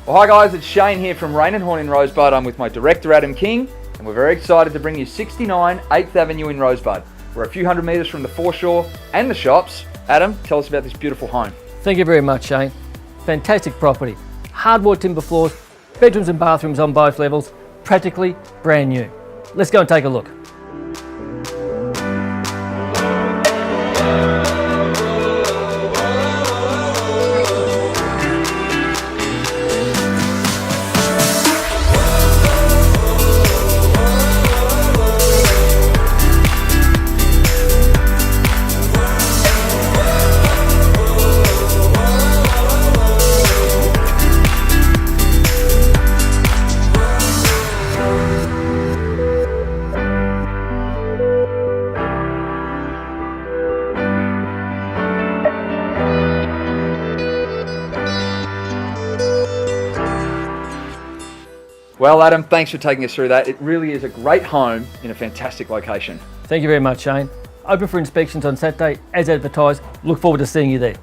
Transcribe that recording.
Well, hi guys, it's Shane here from Rain and Horn in Rosebud. I'm with my director Adam King, and we're very excited to bring you 69 8th Avenue in Rosebud. We're a few hundred metres from the foreshore and the shops. Adam, tell us about this beautiful home. Thank you very much, Shane. Fantastic property. Hardwood timber floors, bedrooms and bathrooms on both levels, practically brand new. Let's go and take a look. Well, Adam, thanks for taking us through that. It really is a great home in a fantastic location. Thank you very much, Shane. Open for inspections on Saturday, as advertised. Look forward to seeing you there.